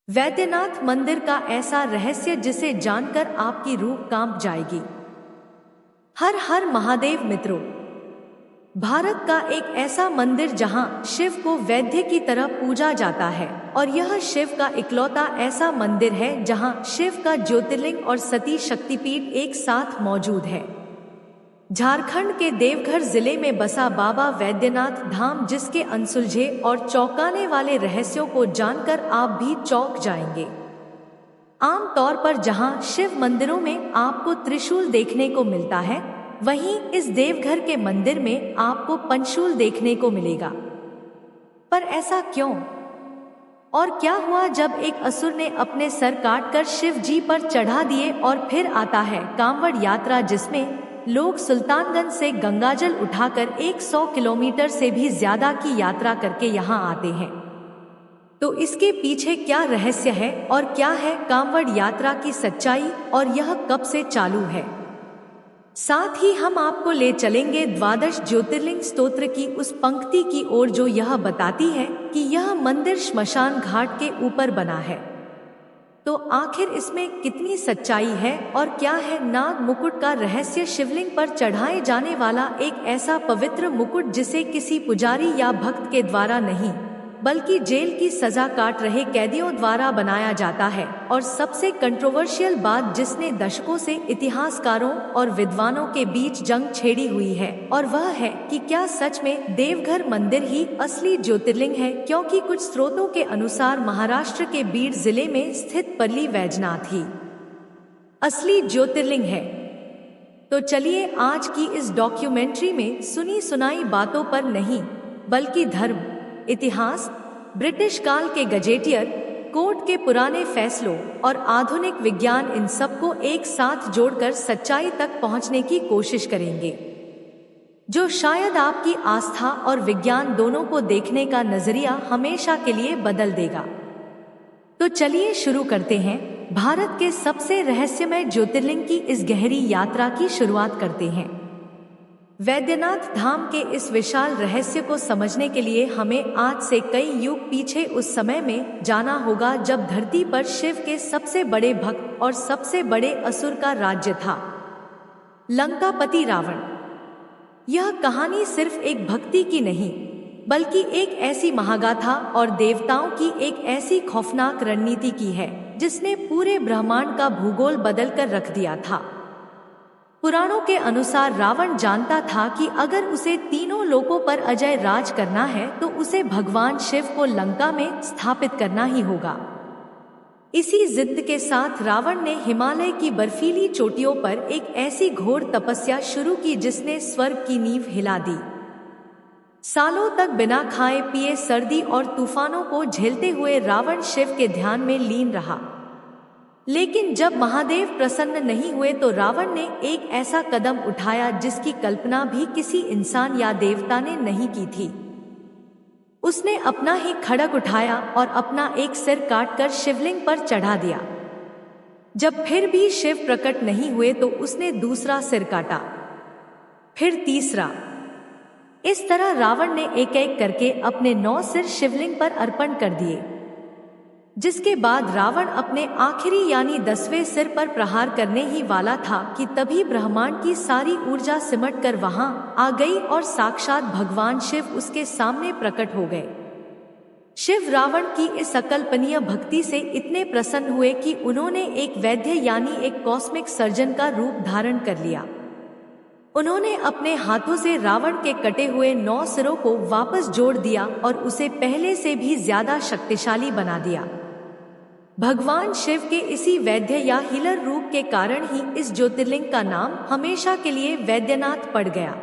वैद्यनाथ मंदिर का ऐसा रहस्य जिसे जानकर आपकी रूह कांप जाएगी। हर हर महादेव मित्रों, भारत का एक ऐसा मंदिर जहां शिव को वैद्य की तरह पूजा जाता है और यह शिव का इकलौता ऐसा मंदिर है जहां शिव का ज्योतिर्लिंग और सती शक्तिपीठ एक साथ मौजूद है। झारखंड के देवघर जिले में बसा बाबा वैद्यनाथ धाम, जिसके अनसुलझे और चौंकाने वाले रहस्यों को जानकर आप भी चौंक जाएंगे। आम तौर पर जहां शिव मंदिरों में आपको त्रिशूल देखने को मिलता है, वहीं इस देवघर के मंदिर में आपको पंचशूल देखने को मिलेगा। पर ऐसा क्यों? और क्या हुआ जब एक असुर ने अपने सर काटकर शिव जी पर चढ़ा दिए? और फिर आता है कांवड़ यात्रा, जिसमें लोग सुल्तानगंज से गंगाजल उठाकर 100 किलोमीटर से भी ज्यादा की यात्रा करके यहाँ आते हैं। तो इसके पीछे क्या रहस्य है और क्या है कांवड़ यात्रा की सच्चाई, और यह कब से चालू है? साथ ही हम आपको ले चलेंगे द्वादश ज्योतिर्लिंग स्तोत्र की उस पंक्ति की ओर जो यह बताती है कि यह मंदिर श्मशान घाट के ऊपर बना है। तो आखिर इसमें कितनी सच्चाई है और क्या है नाग मुकुट का रहस्य? शिवलिंग पर चढ़ाए जाने वाला एक ऐसा पवित्र मुकुट जिसे किसी पुजारी या भक्त के द्वारा नहीं, बल्कि जेल की सजा काट रहे कैदियों द्वारा बनाया जाता है। और सबसे कंट्रोवर्शियल बात जिसने दशकों से इतिहासकारों और विद्वानों के बीच जंग छेड़ी हुई है, और वह है कि क्या सच में देवघर मंदिर ही असली ज्योतिर्लिंग है? क्योंकि कुछ स्रोतों के अनुसार महाराष्ट्र के बीड जिले में स्थित पल्ली वैजनाथ ही असली ज्योतिर्लिंग है। तो चलिए आज की इस डॉक्यूमेंट्री में सुनी सुनाई बातों पर नहीं, बल्कि धर्म, इतिहास, ब्रिटिश काल के गजेटियर, कोर्ट के पुराने फैसलों और आधुनिक विज्ञान, इन सबको एक साथ जोड़कर सच्चाई तक पहुंचने की कोशिश करेंगे, जो शायद आपकी आस्था और विज्ञान दोनों को देखने का नजरिया हमेशा के लिए बदल देगा। तो चलिए शुरू करते हैं। भारत के सबसे रहस्यमय ज्योतिर्लिंग की इस गहरी यात्रा की शुरुआत करते हैं। वैद्यनाथ धाम के इस विशाल रहस्य को समझने के लिए हमें आज से कई युग पीछे उस समय में जाना होगा जब धरती पर शिव के सबसे बड़े भक्त और सबसे बड़े असुर का राज्य था, लंकापति रावण। यह कहानी सिर्फ एक भक्ति की नहीं, बल्कि एक ऐसी महागाथा और देवताओं की एक ऐसी खौफनाक रणनीति की है जिसने पूरे ब्रह्मांड का भूगोल बदल कर रख दिया था। पुराणों के अनुसार रावण जानता था कि अगर उसे तीनों लोकों पर अजय राज करना है तो उसे भगवान शिव को लंका में स्थापित करना ही होगा। इसी जिद के साथ रावण ने हिमालय की बर्फीली चोटियों पर एक ऐसी घोर तपस्या शुरू की जिसने स्वर्ग की नींव हिला दी। सालों तक बिना खाए पिए, सर्दी और तूफानों को झेलते हुए रावण शिव के ध्यान में लीन रहा। लेकिन जब महादेव प्रसन्न नहीं हुए तो रावण ने एक ऐसा कदम उठाया जिसकी कल्पना भी किसी इंसान या देवता ने नहीं की थी। उसने अपना ही खड्ग उठाया और अपना एक सिर काटकर शिवलिंग पर चढ़ा दिया। जब फिर भी शिव प्रकट नहीं हुए तो उसने दूसरा सिर काटा, फिर तीसरा। इस तरह रावण ने एक एक करके अपने 9 सिर शिवलिंग पर अर्पण कर दिए, जिसके बाद रावण अपने आखिरी यानी 10वें सिर पर प्रहार करने ही वाला था कि तभी ब्रह्मांड की सारी ऊर्जा सिमट कर वहां आ गई और साक्षात भगवान शिव उसके सामने प्रकट हो गए। शिव रावण की इस अकल्पनीय भक्ति से इतने प्रसन्न हुए कि उन्होंने एक वैद्य यानी एक कॉस्मिक सर्जन का रूप धारण कर लिया। उन्होंने अपने हाथों से रावण के कटे हुए 9 सिरों को वापस जोड़ दिया और उसे पहले से भी ज्यादा शक्तिशाली बना दिया। भगवान शिव के इसी वैद्य या हीलर रूप के कारण ही इस ज्योतिर्लिंग का नाम हमेशा के लिए वैद्यनाथ पड़ गया,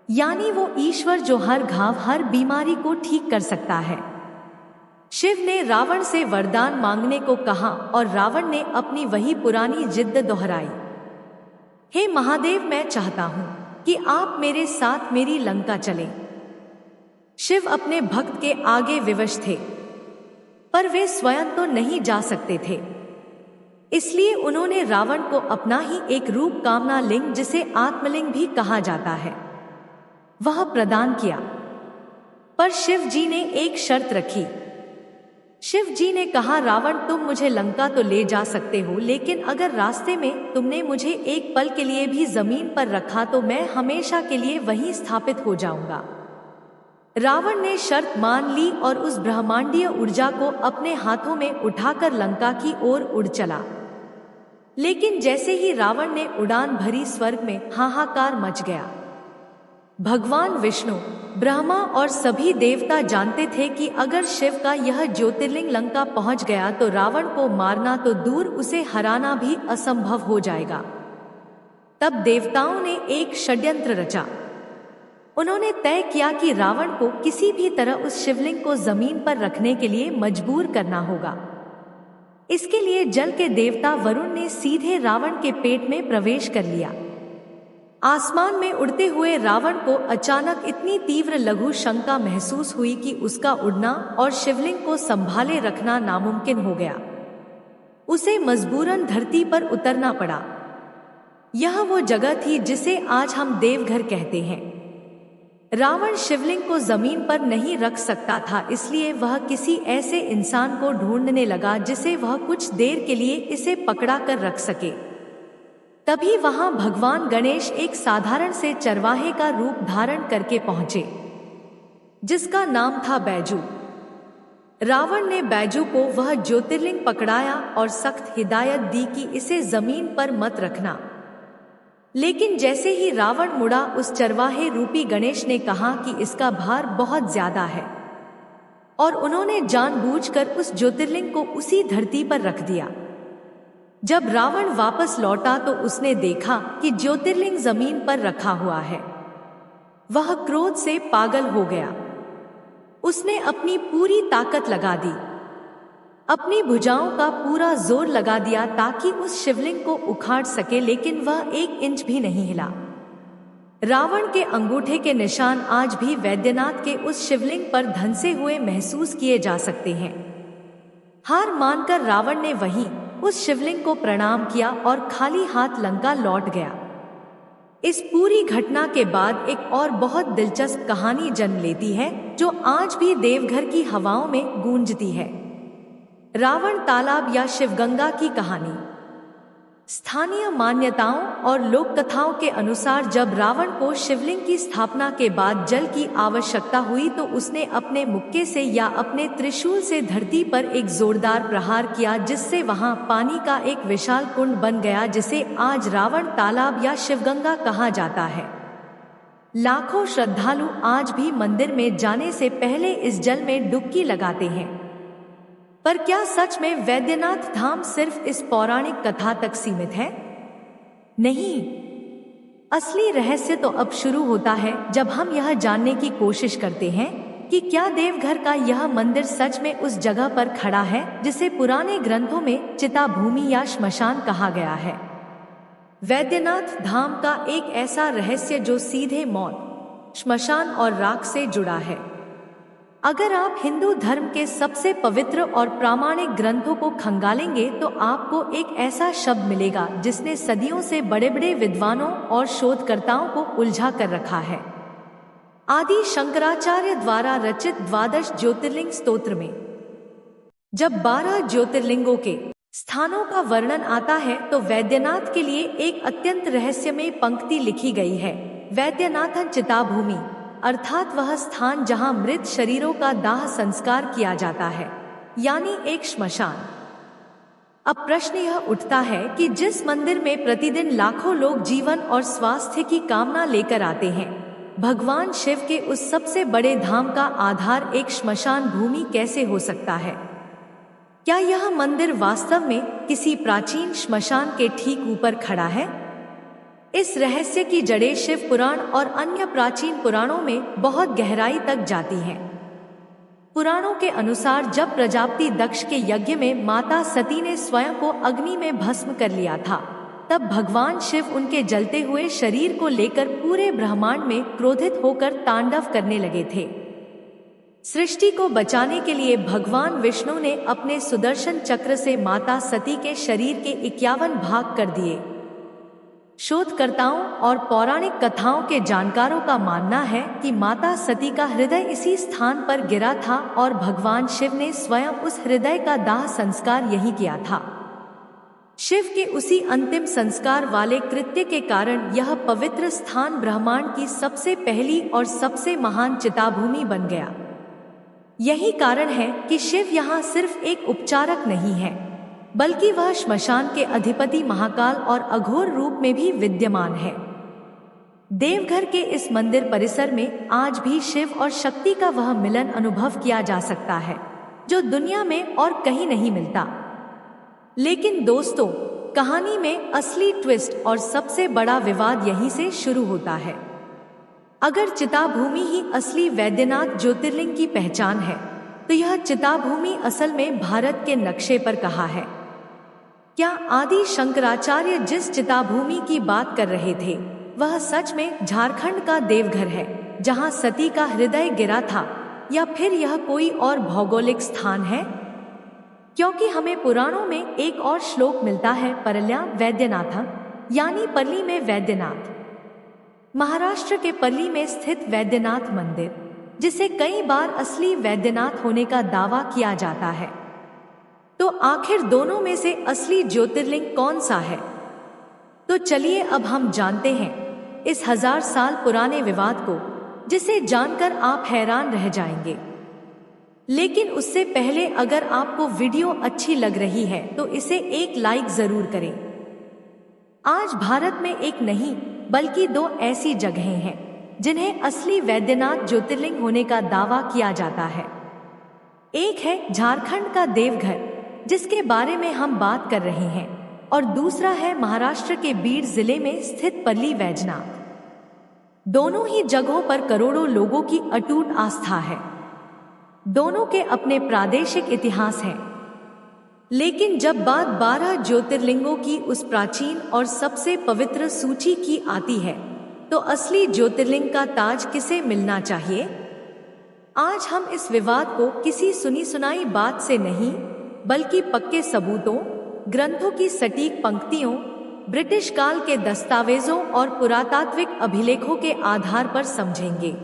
यानी वो ईश्वर जो हर घाव, हर बीमारी को ठीक कर सकता है। शिव ने रावण से वरदान मांगने को कहा और रावण ने अपनी वही पुरानी जिद्द दोहराई। हे महादेव, मैं चाहता हूं कि आप मेरे साथ मेरी लंका चलें। शिव अपने भक्त के आगे विवश थे, पर वे स्वयं तो नहीं जा सकते थे। इसलिए उन्होंने रावण को अपना ही एक रूप, कामना लिंग जिसे आत्मलिंग भी कहा जाता है, वह प्रदान किया। पर शिव जी ने एक शर्त रखी। शिव जी ने कहा, रावण तुम मुझे लंका तो ले जा सकते हो, लेकिन अगर रास्ते में तुमने मुझे एक पल के लिए भी जमीन पर रखा तो मैं हमेशा के लिए वहीं स्थापित हो जाऊंगा। रावण ने शर्त मान ली और उस ब्रह्मांडीय ऊर्जा को अपने हाथों में उठाकर लंका की ओर उड़ चला। लेकिन जैसे ही रावण ने उड़ान भरी, स्वर्ग में हाहाकार मच गया। भगवान विष्णु, ब्रह्मा और सभी देवता जानते थे कि अगर शिव का यह ज्योतिर्लिंग लंका पहुंच गया तो रावण को मारना तो दूर, उसे हराना भी असंभव हो जाएगा। तब देवताओं ने एक षड्यंत्र रचा। उन्होंने तय किया कि रावण को किसी भी तरह उस शिवलिंग को जमीन पर रखने के लिए मजबूर करना होगा। इसके लिए जल के देवता वरुण ने सीधे रावण के पेट में प्रवेश कर लिया। आसमान में उड़ते हुए रावण को अचानक इतनी तीव्र लघु शंका महसूस हुई कि उसका उड़ना और शिवलिंग को संभाले रखना नामुमकिन हो गया। उसे मजबूरन धरती पर उतरना पड़ा। यह वो जगह थी जिसे आज हम देवघर कहते हैं। रावण शिवलिंग को जमीन पर नहीं रख सकता था, इसलिए वह किसी ऐसे इंसान को ढूंढने लगा जिसे वह कुछ देर के लिए इसे पकड़ा कर रख सके। तभी वहां भगवान गणेश एक साधारण से चरवाहे का रूप धारण करके पहुंचे, जिसका नाम था बैजू। रावण ने बैजू को वह ज्योतिर्लिंग पकड़ाया और सख्त हिदायत दी कि इसे जमीन पर मत रखना। लेकिन जैसे ही रावण मुड़ा, उस चरवाहे रूपी गणेश ने कहा कि इसका भार बहुत ज्यादा है, और उन्होंने जानबूझकर उस ज्योतिर्लिंग को उसी धरती पर रख दिया। जब रावण वापस लौटा तो उसने देखा कि ज्योतिर्लिंग जमीन पर रखा हुआ है। वह क्रोध से पागल हो गया। उसने अपनी पूरी ताकत लगा दी, अपनी भुजाओं का पूरा जोर लगा दिया ताकि उस शिवलिंग को उखाड़ सके, लेकिन वह 1 इंच भी नहीं हिला। रावण के अंगूठे के निशान आज भी वैद्यनाथ के उस शिवलिंग पर धंसे हुए महसूस किए जा सकते हैं। हार मानकर रावण ने वहीं उस शिवलिंग को प्रणाम किया और खाली हाथ लंका लौट गया। इस पूरी घटना के बाद एक और बहुत दिलचस्प कहानी जन्म लेती है, जो आज भी देवघर की हवाओं में गूंजती है। रावण तालाब या शिवगंगा की कहानी। स्थानीय मान्यताओं और लोक कथाओं के अनुसार जब रावण को शिवलिंग की स्थापना के बाद जल की आवश्यकता हुई तो उसने अपने मुक्के से या अपने त्रिशूल से धरती पर एक जोरदार प्रहार किया, जिससे वहां पानी का एक विशाल कुंड बन गया, जिसे आज रावण तालाब या शिवगंगा कहा जाता है। लाखों श्रद्धालु आज भी मंदिर में जाने से पहले इस जल में डुबकी लगाते हैं। पर क्या सच में वैद्यनाथ धाम सिर्फ इस पौराणिक कथा तक सीमित है? नहीं, असली रहस्य तो अब शुरू होता है जब हम यह जानने की कोशिश करते हैं कि क्या देवघर का यह मंदिर सच में उस जगह पर खड़ा है जिसे पुराने ग्रंथों में चिता भूमि या श्मशान कहा गया है। वैद्यनाथ धाम का एक ऐसा रहस्य जो सीधे मौत, श्मशान और राख से जुड़ा है। अगर आप हिंदू धर्म के सबसे पवित्र और प्रामाणिक ग्रंथों को खंगालेंगे तो आपको एक ऐसा शब्द मिलेगा जिसने सदियों से बड़े बड़े विद्वानों और शोधकर्ताओं को उलझा कर रखा है। आदि शंकराचार्य द्वारा रचित 12 ज्योतिर्लिंग स्तोत्र में जब 12 ज्योतिर्लिंगों के स्थानों का वर्णन आता है तो वैद्यनाथ के लिए एक अत्यंत रहस्यमय पंक्ति लिखी गई है। वैद्यनाथन चिताभूमि, अर्थात वह स्थान जहां मृत शरीरों का दाह संस्कार किया जाता है, यानी एक श्मशान। अब प्रश्न यह उठता है कि जिस मंदिर में प्रतिदिन लाखों लोग जीवन और स्वास्थ्य की कामना लेकर आते हैं, भगवान शिव के उस सबसे बड़े धाम का आधार एक श्मशान भूमि कैसे हो सकता है? क्या यह मंदिर वास्तव में किसी प्राचीन श्मशान के ठीक ऊपर खड़ा है? इस रहस्य की जड़ें शिव पुराण और अन्य प्राचीन पुराणों में बहुत गहराई तक जाती हैं। पुराणों के अनुसार जब प्रजापति दक्ष के यज्ञ में माता सती ने स्वयं को अग्नि में भस्म कर लिया था, तब भगवान शिव उनके जलते हुए शरीर को लेकर पूरे ब्रह्मांड में क्रोधित होकर तांडव करने लगे थे। सृष्टि को बचाने के लिए भगवान विष्णु ने अपने सुदर्शन चक्र से माता सती के शरीर के 51 भाग कर दिए। शोधकर्ताओं और पौराणिक कथाओं के जानकारों का मानना है कि माता सती का हृदय इसी स्थान पर गिरा था और भगवान शिव ने स्वयं उस हृदय का दाह संस्कार यही किया था। शिव के उसी अंतिम संस्कार वाले कृत्य के कारण यह पवित्र स्थान ब्रह्मांड की सबसे पहली और सबसे महान चिताभूमि बन गया। यही कारण है कि शिव यहाँ सिर्फ एक उपचारक नहीं है, बल्कि वह श्मशान के अधिपति महाकाल और अघोर रूप में भी विद्यमान है। देवघर के इस मंदिर परिसर में आज भी शिव और शक्ति का वह मिलन अनुभव किया जा सकता है जो दुनिया में और कहीं नहीं मिलता। लेकिन दोस्तों, कहानी में असली ट्विस्ट और सबसे बड़ा विवाद यहीं से शुरू होता है। अगर चिताभूमि ही असली वैद्यनाथ ज्योतिर्लिंग की पहचान है, तो यह चिताभूमि असल में भारत के नक्शे पर कहाँ है? क्या आदि शंकराचार्य जिस चिताभूमि की बात कर रहे थे वह सच में झारखंड का देवघर है जहां सती का हृदय गिरा था, या फिर यह कोई और भौगोलिक स्थान है? क्योंकि हमें पुराणों में एक और श्लोक मिलता है, परल्या वैद्यनाथ, यानी पर्ली में वैद्यनाथ। महाराष्ट्र के पर्ली में स्थित वैद्यनाथ मंदिर, जिसे कई बार असली वैद्यनाथ होने का दावा किया जाता है। तो आखिर दोनों में से असली ज्योतिर्लिंग कौन सा है? तो चलिए अब हम जानते हैं इस 1000 साल पुराने विवाद को, जिसे जानकर आप हैरान रह जाएंगे। लेकिन उससे पहले अगर आपको वीडियो अच्छी लग रही है तो इसे एक लाइक जरूर करें। आज भारत में एक नहीं बल्कि 2 ऐसी जगहें हैं जिन्हें असली वैद्यनाथ ज्योतिर्लिंग होने का दावा किया जाता है। एक है झारखंड का देवघर, जिसके बारे में हम बात कर रहे हैं, और दूसरा है महाराष्ट्र के बीड जिले में स्थित पर्ली वैजनाथ। दोनों ही जगहों पर करोड़ों लोगों की अटूट आस्था है। दोनों के अपने प्रादेशिक इतिहास हैं। लेकिन जब बात 12 ज्योतिर्लिंगों की उस प्राचीन और सबसे पवित्र सूची की आती है, तो असली ज्योतिर्लिंग का ताज किसे मिलना चाहिए? आज हम इस विवाद को किसी सुनी सुनाई बात से नहीं, बल्कि पक्के सबूतों, ग्रंथों की सटीक पंक्तियों, ब्रिटिश काल के दस्तावेजों और पुरातात्विक अभिलेखों के आधार पर समझेंगे।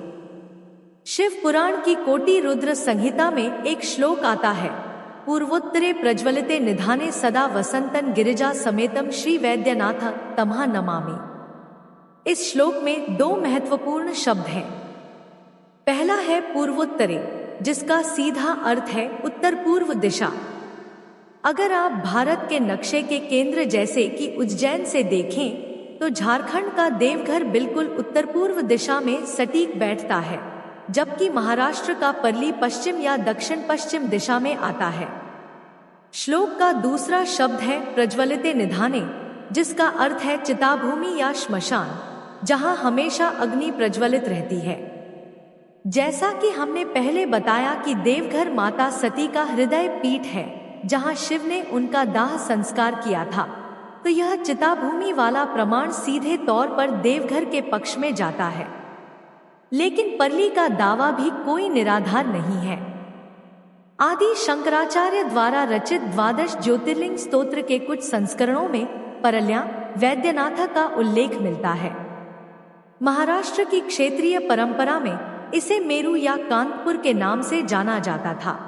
शिव पुराण की कोटि रुद्र संहिता में एक श्लोक आता है, पूर्वोत्तरे प्रज्वलिते निधाने सदा वसंतन गिरिजा समेतम श्री वैद्यनाथ तमहा नमामि। इस श्लोक में 2 महत्वपूर्ण शब्द हैं। पहला है पूर्वोत्तरे, जिसका सीधा अर्थ है उत्तर पूर्व दिशा। अगर आप भारत के नक्शे के केंद्र जैसे कि उज्जैन से देखें तो झारखंड का देवघर बिल्कुल उत्तर पूर्व दिशा में सटीक बैठता है, जबकि महाराष्ट्र का पर्ली पश्चिम या दक्षिण पश्चिम दिशा में आता है। श्लोक का दूसरा शब्द है प्रज्वलिते निधाने, जिसका अर्थ है चिताभूमि या श्मशान, जहां हमेशा अग्नि प्रज्वलित रहती है। जैसा कि हमने पहले बताया कि देवघर माता सती का हृदय पीठ है, जहां शिव ने उनका दाह संस्कार किया था, तो यह चिताभूमि वाला प्रमाण सीधे तौर पर देवघर के पक्ष में जाता है। लेकिन पर्ली का दावा भी कोई निराधार नहीं है। आदि शंकराचार्य द्वारा रचित 12 ज्योतिर्लिंग स्तोत्र के कुछ संस्करणों में परल्या वैद्यनाथ का उल्लेख मिलता है। महाराष्ट्र की क्षेत्रीय परंपरा में इसे मेरू या कांतपुर के नाम से जाना जाता था।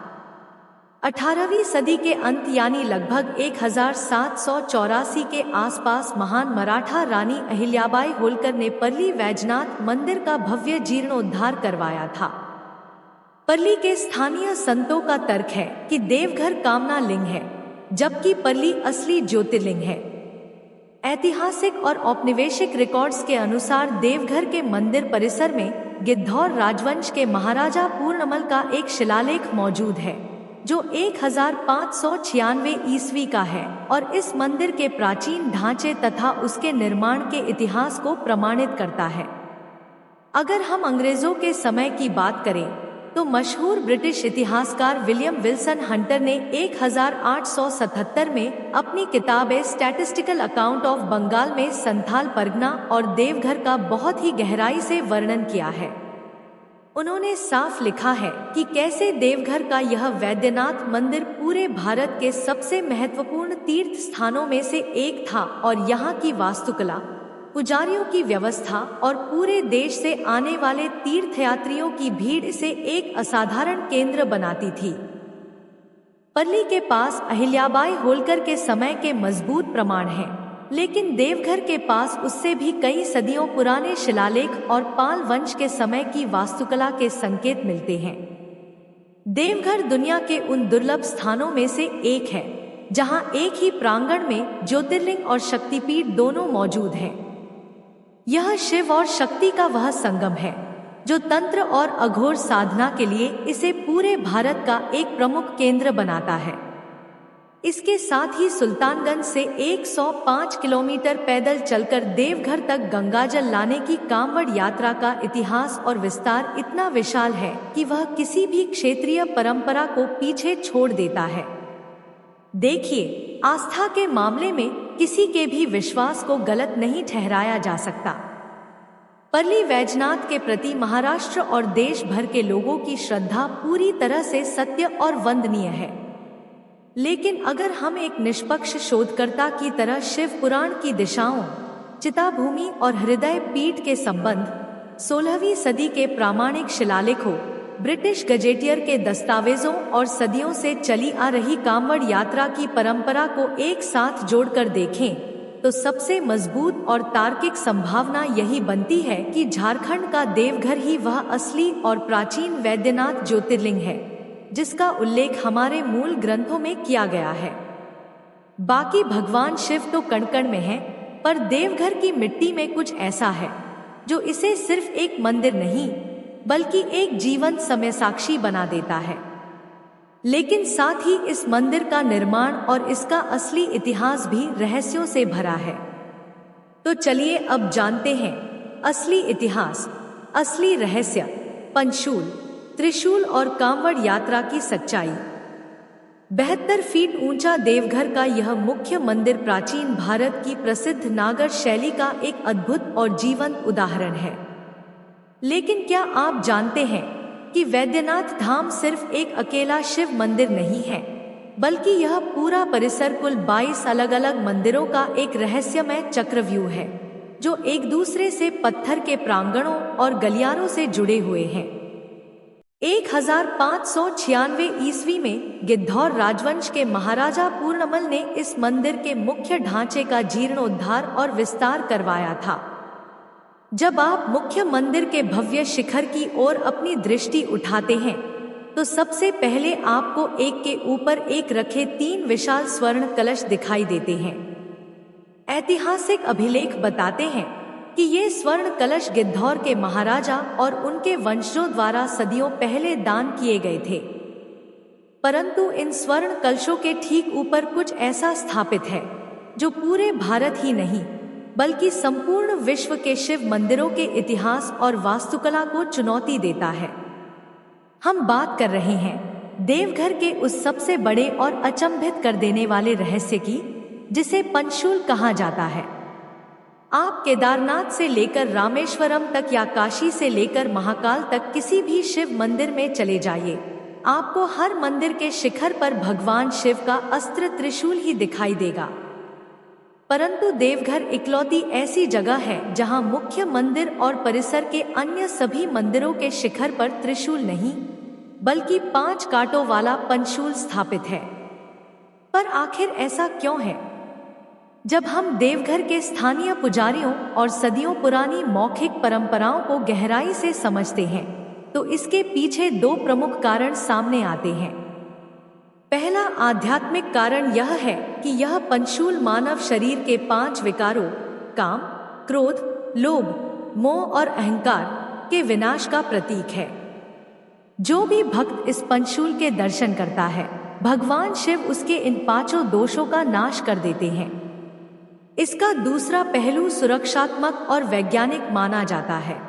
18वीं सदी के अंत यानी लगभग 1784 के आसपास महान मराठा रानी अहिल्याबाई होलकर ने पर्ली वैजनाथ मंदिर का भव्य जीर्णोद्धार करवाया था। पर्ली के स्थानीय संतों का तर्क है कि देवघर कामना लिंग है, जबकि पर्ली असली ज्योतिर्लिंग है। ऐतिहासिक और औपनिवेशिक रिकॉर्ड्स के अनुसार देवघर के मंदिर परिसर में गिद्धौर राजवंश के महाराजा पूर्णमल का एक शिलालेख मौजूद है, जो 1596 ईस्वी का है और इस मंदिर के प्राचीन ढांचे तथा उसके निर्माण के इतिहास को प्रमाणित करता है। अगर हम अंग्रेजों के समय की बात करें तो मशहूर ब्रिटिश इतिहासकार विलियम विल्सन हंटर ने 1877 में अपनी किताब a statistical account of Bengal में संथाल परगना और देवघर का बहुत ही गहराई से वर्णन किया है। उन्होंने साफ लिखा है कि कैसे देवघर का यह वैद्यनाथ मंदिर पूरे भारत के सबसे महत्वपूर्ण तीर्थ स्थानों में से एक था और यहाँ की वास्तुकला, पुजारियों की व्यवस्था और पूरे देश से आने वाले तीर्थयात्रियों की भीड़ इसे एक असाधारण केंद्र बनाती थी। पर्ली के पास अहिल्याबाई होलकर के समय के मजबूत प्रमाण हैं, लेकिन देवघर के पास उससे भी कई सदियों पुराने शिलालेख और पाल वंश के समय की वास्तुकला के संकेत मिलते हैं। देवघर दुनिया के उन दुर्लभ स्थानों में से एक है जहां एक ही प्रांगण में ज्योतिर्लिंग और शक्तिपीठ दोनों मौजूद हैं। यह शिव और शक्ति का वह संगम है जो तंत्र और अघोर साधना के लिए इसे पूरे भारत का एक प्रमुख केंद्र बनाता है। इसके साथ ही सुल्तानगंज से 105 किलोमीटर पैदल चलकर देवघर तक गंगाजल लाने की कांवड़ यात्रा का इतिहास और विस्तार इतना विशाल है कि वह किसी भी क्षेत्रीय परंपरा को पीछे छोड़ देता है। देखिए, आस्था के मामले में किसी के भी विश्वास को गलत नहीं ठहराया जा सकता। पर्ली वैजनाथ के प्रति महाराष्ट्र और देश भर के लोगों की श्रद्धा पूरी तरह से सत्य और वंदनीय है। लेकिन अगर हम एक निष्पक्ष शोधकर्ता की तरह शिव पुराण की दिशाओं, चिताभूमि और हृदय पीठ के संबंध, 16वीं सदी के प्रामाणिक शिलालेखों, ब्रिटिश गजेटियर के दस्तावेजों और सदियों से चली आ रही कांवड़ यात्रा की परंपरा को एक साथ जोड़कर देखें, तो सबसे मजबूत और तार्किक संभावना यही बनती है कि झारखंड का देवघर ही वह असली और प्राचीन वैद्यनाथ ज्योतिर्लिंग है जिसका उल्लेख हमारे मूल ग्रंथों में किया गया है। बाकी भगवान शिव तो कण-कण में हैं, पर देवघर की मिट्टी में कुछ ऐसा है जो इसे सिर्फ एक मंदिर नहीं बल्कि एक जीवंत समय साक्षी बना देता है। लेकिन साथ ही इस मंदिर का निर्माण और इसका असली इतिहास भी रहस्यों से भरा है। तो चलिए अब जानते हैं असली इतिहास, असली रहस्य, पंचशूल, त्रिशूल और कांवड़ यात्रा की सच्चाई। 72 फीट ऊंचा देवघर का यह मुख्य मंदिर प्राचीन भारत की प्रसिद्ध नागर शैली का एक अद्भुत और जीवंत उदाहरण है। लेकिन क्या आप जानते हैं कि वैद्यनाथ धाम सिर्फ एक अकेला शिव मंदिर नहीं है, बल्कि यह पूरा परिसर कुल 22 अलग अलग मंदिरों का एक रहस्यमय चक्रव्यूह है जो एक दूसरे से पत्थर के प्रांगणों और गलियारों से जुड़े हुए हैं। 1596 ईस्वी में गिद्धौर राजवंश के महाराजा पूर्णमल ने इस मंदिर के मुख्य ढांचे का जीर्णोद्धार और विस्तार करवाया था। जब आप मुख्य मंदिर के भव्य शिखर की ओर अपनी दृष्टि उठाते हैं तो सबसे पहले आपको एक के ऊपर एक रखे 3 विशाल स्वर्ण कलश दिखाई देते हैं। ऐतिहासिक अभिलेख बताते हैं कि ये स्वर्ण कलश गिद्धौर के महाराजा और उनके वंशजों द्वारा सदियों पहले दान किए गए थे। परंतु इन स्वर्ण कलशों के ठीक ऊपर कुछ ऐसा स्थापित है जो पूरे भारत ही नहीं बल्कि संपूर्ण विश्व के शिव मंदिरों के इतिहास और वास्तुकला को चुनौती देता है। हम बात कर रहे हैं देवघर के उस सबसे बड़े और अचंभित कर देने वाले रहस्य की जिसे पंचशूल कहा जाता है। आप केदारनाथ से लेकर रामेश्वरम तक या काशी से लेकर महाकाल तक किसी भी शिव मंदिर में चले जाइए, आपको हर मंदिर के शिखर पर भगवान शिव का अस्त्र त्रिशूल ही दिखाई देगा। परंतु देवघर इकलौती ऐसी जगह है जहां मुख्य मंदिर और परिसर के अन्य सभी मंदिरों के शिखर पर त्रिशूल नहीं बल्कि 5 कांटों वाला पंचशूल स्थापित है। पर आखिर ऐसा क्यों है? जब हम देवघर के स्थानीय पुजारियों और सदियों पुरानी मौखिक परंपराओं को गहराई से समझते हैं तो इसके पीछे 2 प्रमुख कारण सामने आते हैं। पहला आध्यात्मिक कारण यह है कि यह पंचशूल मानव शरीर के 5 विकारों काम, क्रोध, लोभ, मोह और अहंकार के विनाश का प्रतीक है। जो भी भक्त इस पंचशूल के दर्शन करता है, भगवान शिव उसके इन 5 दोषों का नाश कर देते हैं। इसका दूसरा पहलू सुरक्षात्मक और वैज्ञानिक माना जाता है।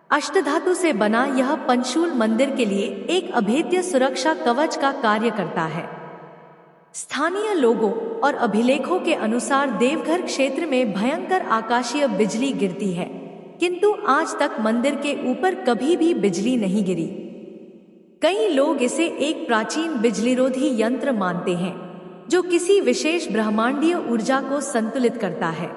अष्टधातु से बना यह पंचशूल मंदिर के लिए एक अभेद्य सुरक्षा कवच का कार्य करता है। स्थानीय लोगों और अभिलेखों के अनुसार देवघर क्षेत्र में भयंकर आकाशीय बिजली गिरती है, किंतु आज तक मंदिर के ऊपर कभी भी बिजली नहीं गिरी। कई लोग इसे एक प्राचीन बिजलीरोधी यंत्र मानते हैं जो किसी विशेष ब्रह्मांडीय ऊर्जा को संतुलित करता है।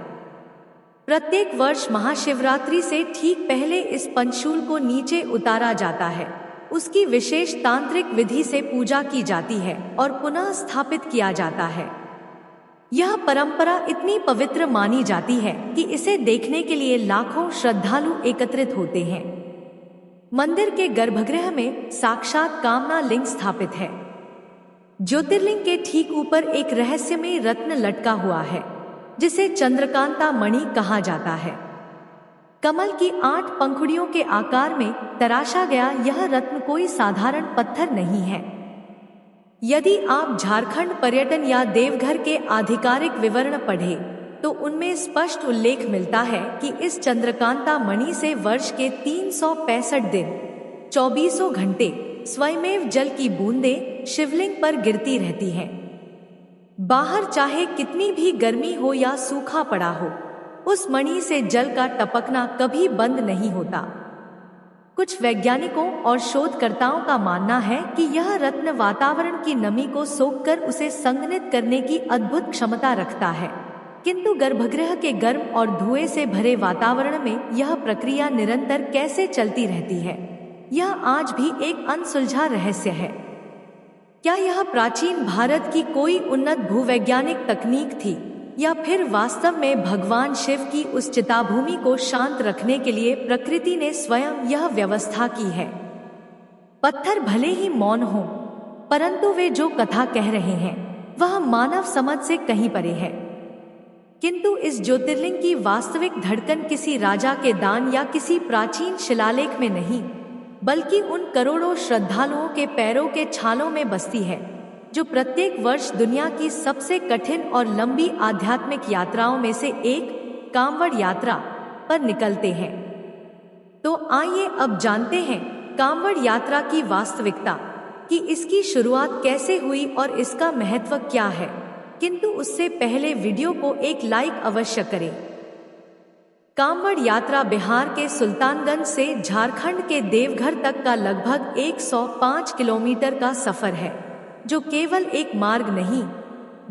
प्रत्येक वर्ष महाशिवरात्रि से ठीक पहले इस पंचशूल को नीचे उतारा जाता है। उसकी विशेष तांत्रिक विधि से पूजा की जाती है और पुनः स्थापित किया जाता है। यह परंपरा इतनी पवित्र मानी जाती है कि इसे देखने के लिए लाखों श्रद्धालु एकत्रित होते हैं। मंदिर के गर्भगृह में साक्षात कामना लिंग स्थापित है। ज्योतिर्लिंग के ठीक ऊपर एक रहस्यमय रत्न लटका हुआ है, जिसे चंद्रकांता मणि कहा जाता है। कमल की 8 पंखुड़ियों के आकार में तराशा गया यह रत्न कोई साधारण पत्थर नहीं है। यदि आप झारखंड पर्यटन या देवघर के आधिकारिक विवरण पढ़ें, तो उनमें स्पष्ट उल्लेख मिलता है कि इस चंद्रकांता मणि से वर्ष के 365 दिन 24 घंटे स्वयमेव जल की बूंदें शिवलिंग पर गिरती रहती हैं। बाहर चाहे कितनी भी गर्मी हो या सूखा पड़ा हो, उस मणि से जल का टपकना कभी बंद नहीं होता। कुछ वैज्ञानिकों और शोधकर्ताओं का मानना है कि यह रत्न वातावरण की नमी को सोखकर उसे संघनित करने की अद्भुत क्षमता रखता है, किंतु गर्भगृह के गर्म और धुएं से भरे वातावरण में यह प्रक्रिया निरंतर कैसे चलती रहती है, यह आज भी एक अनसुलझा रहस्य है। क्या यह प्राचीन भारत की कोई उन्नत भूवैज्ञानिक तकनीक थी, या फिर वास्तव में भगवान शिव की उस चिताभूमि को शांत रखने के लिए प्रकृति ने स्वयं यह व्यवस्था की है? पत्थर भले ही मौन हो, परंतु वे जो कथा कह रहे हैं वह मानव समझ से कहीं परे है। किंतु इस ज्योतिर्लिंग की वास्तविक धड़कन किसी राजा के दान या किसी प्राचीन शिलालेख में नहीं, बल्कि उन करोड़ों श्रद्धालुओं के पैरों के छालों में बसती है, जो प्रत्येक वर्ष दुनिया की सबसे कठिन और लंबी आध्यात्मिक यात्राओं में से एक कांवड़ यात्रा पर निकलते हैं। तो आइए अब जानते हैं कांवड़ यात्रा की वास्तविकता, कि इसकी शुरुआत कैसे हुई और इसका महत्व क्या है। किंतु उससे पहले वीडियो को एक लाइक अवश्य करें। कांवड़ यात्रा बिहार के सुल्तानगंज से झारखंड के देवघर तक का लगभग 105 किलोमीटर का सफर है, जो केवल एक मार्ग नहीं,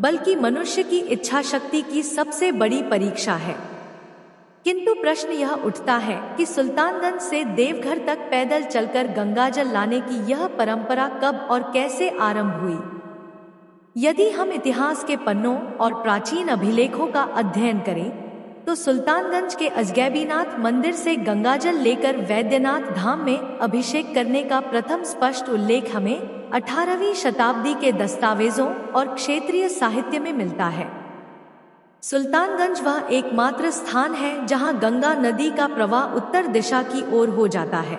बल्कि मनुष्य की इच्छा शक्ति की सबसे बड़ी परीक्षा है। किंतु प्रश्न यह उठता है कि सुल्तानगंज से देवघर तक पैदल चलकर गंगाजल लाने की यह परंपरा कब और कैसे आरंभ हुई। यदि हम इतिहास के पन्नों और प्राचीन अभिलेखों का अध्ययन करें, तो सुल्तानगंज के अजगैबीनाथ मंदिर से गंगाजल लेकर वैद्यनाथ धाम में अभिषेक करने का प्रथम स्पष्ट उल्लेख हमें 18वीं शताब्दी के दस्तावेजों और क्षेत्रीय साहित्य में मिलता है। सुल्तानगंज वह एकमात्र स्थान है जहां गंगा नदी का प्रवाह उत्तर दिशा की ओर हो जाता है,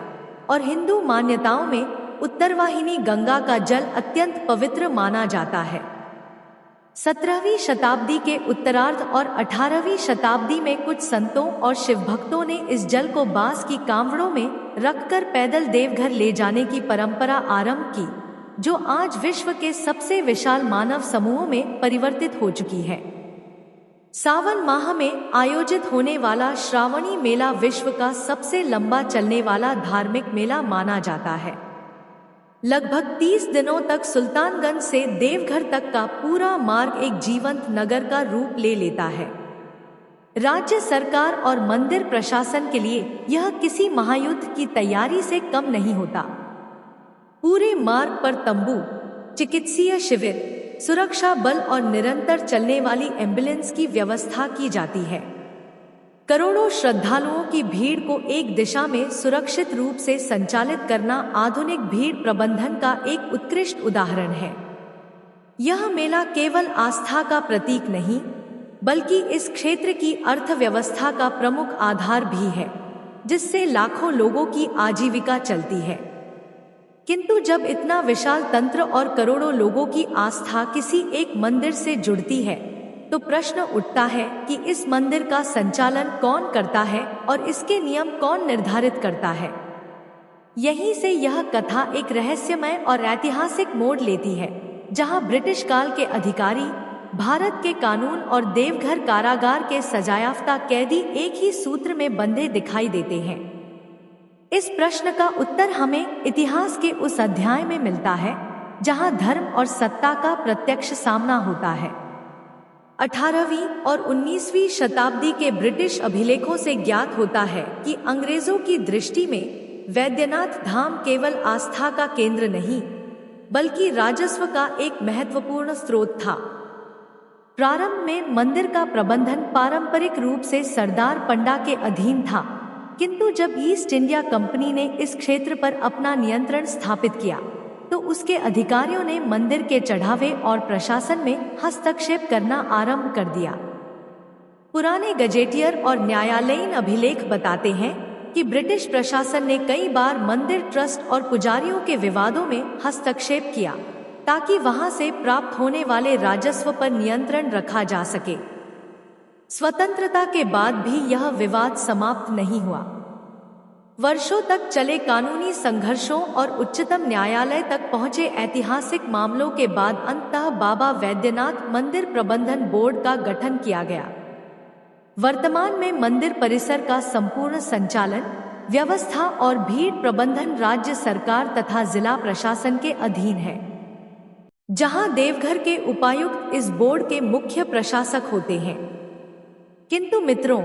और हिंदू मान्यताओं में उत्तरवाहिनी गंगा का जल अत्यंत पवित्र माना जाता है। 17वीं शताब्दी के उत्तरार्ध और 18वीं शताब्दी में कुछ संतों और शिवभक्तों ने इस जल को बांस की कांवड़ों में रखकर पैदल देवघर ले जाने की परंपरा आरंभ की, जो आज विश्व के सबसे विशाल मानव समूहों में परिवर्तित हो चुकी है। सावन माह में आयोजित होने वाला श्रावणी मेला विश्व का सबसे लंबा चलने वाला धार्मिक मेला माना जाता है। लगभग 30 दिनों तक सुल्तानगंज से देवघर तक का पूरा मार्ग एक जीवंत नगर का रूप ले लेता है। राज्य सरकार और मंदिर प्रशासन के लिए यह किसी महायुद्ध की तैयारी से कम नहीं होता। पूरे मार्ग पर तंबू, चिकित्सीय शिविर, सुरक्षा बल और निरंतर चलने वाली एम्बुलेंस की व्यवस्था की जाती है। करोड़ों श्रद्धालुओं की भीड़ को एक दिशा में सुरक्षित रूप से संचालित करना आधुनिक भीड़ प्रबंधन का एक उत्कृष्ट उदाहरण है। यह मेला केवल आस्था का प्रतीक नहीं, बल्कि इस क्षेत्र की अर्थव्यवस्था का प्रमुख आधार भी है, जिससे लाखों लोगों की आजीविका चलती है। किंतु जब इतना विशाल तंत्र और करोड़ों लोगों की आस्था किसी एक मंदिर से जुड़ती है, तो प्रश्न उठता है कि इस मंदिर का संचालन कौन करता है और इसके नियम कौन निर्धारित करता है। यहीं से यह कथा एक रहस्यमय और ऐतिहासिक मोड़ लेती है, जहां ब्रिटिश काल के अधिकारी, भारत के कानून और देवघर कारागार के सजायाफ्ता कैदी एक ही सूत्र में बंधे दिखाई देते हैं। इस प्रश्न का उत्तर हमें इतिहास के उस अध्याय में मिलता है जहां धर्म और सत्ता का प्रत्यक्ष सामना होता है। 18वीं और 19वीं शताब्दी के ब्रिटिश अभिलेखों से ज्ञात होता है कि अंग्रेजों की दृष्टि में वैद्यनाथ धाम केवल आस्था का केंद्र नहीं बल्कि राजस्व का एक महत्वपूर्ण स्रोत था। प्रारंभ में मंदिर का प्रबंधन पारंपरिक रूप से सरदार पंडा के अधीन था, किंतु जब ईस्ट इंडिया कंपनी ने इस क्षेत्र पर अपना नियंत्रण स्थापित किया तो उसके अधिकारियों ने मंदिर के चढ़ावे और प्रशासन में हस्तक्षेप करना आरंभ कर दिया। पुराने गजेटियर और न्यायालयीन अभिलेख बताते हैं कि ब्रिटिश प्रशासन ने कई बार मंदिर ट्रस्ट और पुजारियों के विवादों में हस्तक्षेप किया ताकि वहां से प्राप्त होने वाले राजस्व पर नियंत्रण रखा जा सके। स्वतंत्रता के बाद भी यह विवाद समाप्त नहीं हुआ। वर्षों तक चले कानूनी संघर्षों और उच्चतम न्यायालय तक पहुंचे ऐतिहासिक मामलों के बाद अंततः बाबा वैद्यनाथ मंदिर प्रबंधन बोर्ड का गठन किया गया। वर्तमान में मंदिर परिसर का संपूर्ण संचालन, व्यवस्था और भीड़ प्रबंधन राज्य सरकार तथा जिला प्रशासन के अधीन है, जहां देवघर के उपायुक्त इस बोर्ड के मुख्य प्रशासक होते हैं। किंतु मित्रों,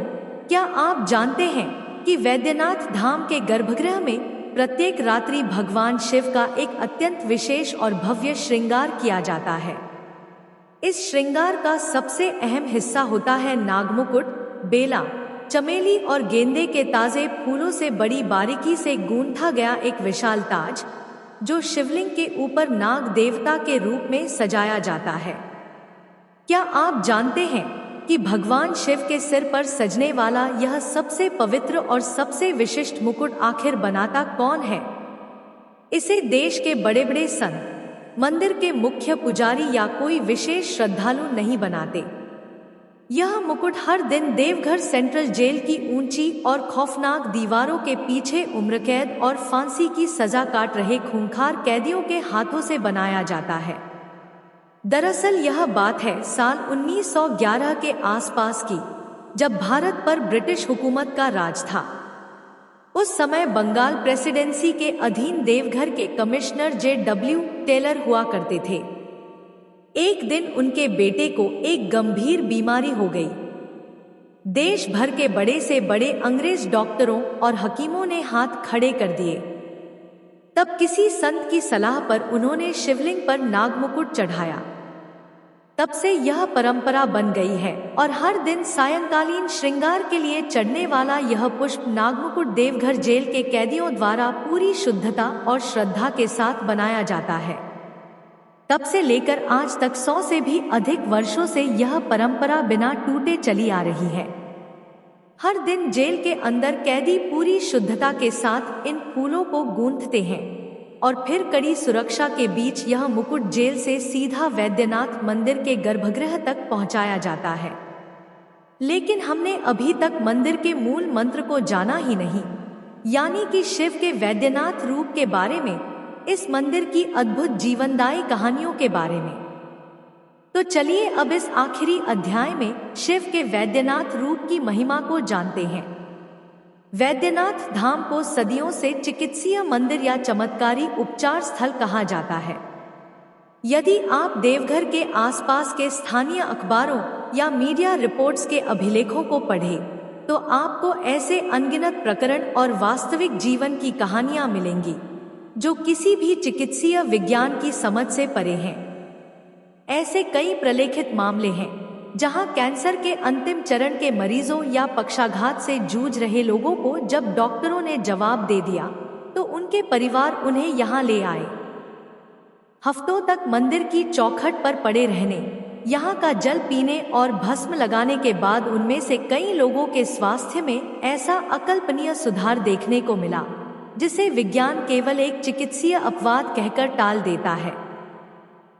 क्या आप जानते हैं कि वैद्यनाथ धाम के गर्भगृह में प्रत्येक रात्रि भगवान शिव का एक अत्यंत विशेष और भव्य श्रृंगार किया जाता है। इस श्रृंगार का सबसे अहम हिस्सा होता है नागमुकुट, बेला, चमेली और गेंदे के ताजे फूलों से बड़ी बारीकी से गूंथा गया एक विशाल ताज, जो शिवलिंग के ऊपर नाग देवता के रूप में सजाया जाता है। क्या आप जानते हैं कि भगवान शिव के सिर पर सजने वाला यह सबसे पवित्र और सबसे विशिष्ट मुकुट आखिर बनाता कौन है? इसे देश के बड़े बड़े संत, मंदिर के मुख्य पुजारी या कोई विशेष श्रद्धालु नहीं बनाते। यह मुकुट हर दिन देवघर सेंट्रल जेल की ऊंची और खौफनाक दीवारों के पीछे उम्रकैद और फांसी की सजा काट रहे खूंखार कैदियों के हाथों से बनाया जाता है। दरअसल यह बात है साल 1911 के आसपास की, जब भारत पर ब्रिटिश हुकूमत का राज था। उस समय बंगाल प्रेसिडेंसी के अधीन देवघर के कमिश्नर J.W. टेलर हुआ करते थे। एक दिन उनके बेटे को एक गंभीर बीमारी हो गई। देश भर के बड़े से बड़े अंग्रेज डॉक्टरों और हकीमों ने हाथ खड़े कर दिए। तब किसी संत की सलाह पर उन्होंने शिवलिंग पर नागमुकुट चढ़ाया। तब से यह परंपरा बन गई है और हर दिन सायंकालीन श्रृंगार के लिए चढ़ने वाला यह पुष्प नागमुकुट देवघर जेल के कैदियों द्वारा पूरी शुद्धता और श्रद्धा के साथ बनाया जाता है। तब से लेकर आज तक 100 से भी अधिक वर्षों से यह परंपरा बिना टूटे चली आ रही है। हर दिन जेल के अंदर कैदी पूरी शुद्धता के साथ इन फूलों को गूंथते हैं और फिर कड़ी सुरक्षा के बीच यह मुकुट जेल से सीधा वैद्यनाथ मंदिर के गर्भगृह तक पहुंचाया जाता है। लेकिन हमने अभी तक मंदिर के मूल मंत्र को जाना ही नहीं, यानी कि शिव के वैद्यनाथ रूप के बारे में, इस मंदिर की अद्भुत जीवनदायी कहानियों के बारे में। तो चलिए अब इस आखिरी अध्याय में शिव के वैद्यनाथ रूप की महिमा को जानते हैं। वैद्यनाथ धाम को सदियों से चिकित्सीय मंदिर या चमत्कारी उपचार स्थल कहा जाता है। यदि आप देवघर के आसपास के स्थानीय अखबारों या मीडिया रिपोर्ट्स के अभिलेखों को पढ़ें, तो आपको ऐसे अनगिनत प्रकरण और वास्तविक जीवन की कहानियां मिलेंगी जो किसी भी चिकित्सीय विज्ञान की समझ से परे हैं। ऐसे कई प्रलेखित मामले हैं जहां कैंसर के अंतिम चरण के मरीजों या पक्षाघात से जूझ रहे लोगों को जब डॉक्टरों ने जवाब दे दिया तो उनके परिवार उन्हें यहां ले आए। हफ्तों तक मंदिर की चौखट पर पड़े रहने, यहाँ का जल पीने और भस्म लगाने के बाद उनमें से कई लोगों के स्वास्थ्य में ऐसा अकल्पनीय सुधार देखने को मिला जिसे विज्ञान केवल एक चिकित्सीय अपवाद कहकर टाल देता है।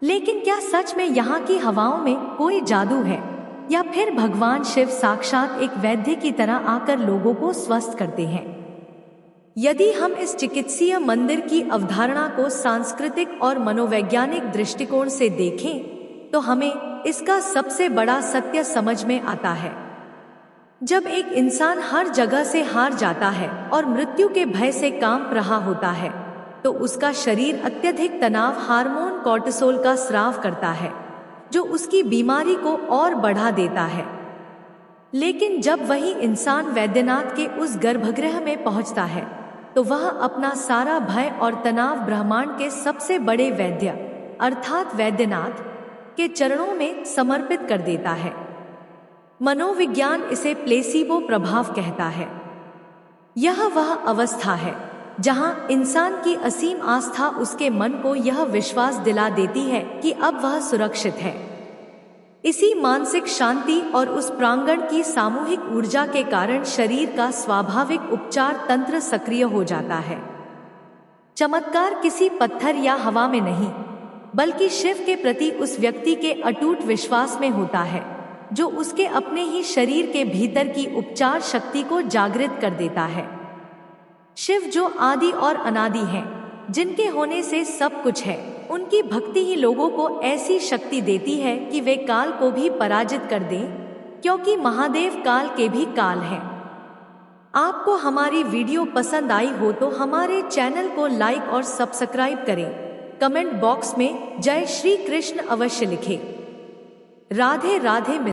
लेकिन क्या सच में यहाँ की हवाओं में कोई जादू है, या फिर भगवान शिव साक्षात एक वैद्य की तरह आकर लोगों को स्वस्थ करते हैं? यदि हम इस चिकित्सीय मंदिर की अवधारणा को सांस्कृतिक और मनोवैज्ञानिक दृष्टिकोण से देखें तो हमें इसका सबसे बड़ा सत्य समझ में आता है। जब एक इंसान हर जगह से हार जाता है और मृत्यु के भय से कांप रहा होता है तो उसका शरीर अत्यधिक तनाव हार्मोन कोर्टिसोल का स्राव करता है, जो उसकी बीमारी को और बढ़ा देता है। लेकिन जब वही इंसान वैद्यनाथ के उस गर्भगृह में पहुंचता है तो वह अपना सारा भय और तनाव ब्रह्मांड के सबसे बड़े वैद्य अर्थात वैद्यनाथ के चरणों में समर्पित कर देता है। मनोविज्ञान इसे प्लेसीबो प्रभाव कहता है। यह वह अवस्था है जहां इंसान की असीम आस्था उसके मन को यह विश्वास दिला देती है कि अब वह सुरक्षित है। इसी मानसिक शांति और उस प्रांगण की सामूहिक ऊर्जा के कारण शरीर का स्वाभाविक उपचार तंत्र सक्रिय हो जाता है। चमत्कार किसी पत्थर या हवा में नहीं, बल्कि शिव के प्रति उस व्यक्ति के अटूट विश्वास में होता है जो उसके अपने ही शरीर के भीतर की उपचार शक्ति को जागृत कर देता है। शिव जो आदि और अनादि हैं, जिनके होने से सब कुछ है, उनकी भक्ति ही लोगों को ऐसी शक्ति देती है कि वे काल को भी पराजित कर दें, क्योंकि महादेव काल के भी काल हैं। आपको हमारी वीडियो पसंद आई हो तो हमारे चैनल को लाइक और सब्सक्राइब करें। कमेंट बॉक्स में जय श्री कृष्ण अवश्य लिखें। राधे राधे।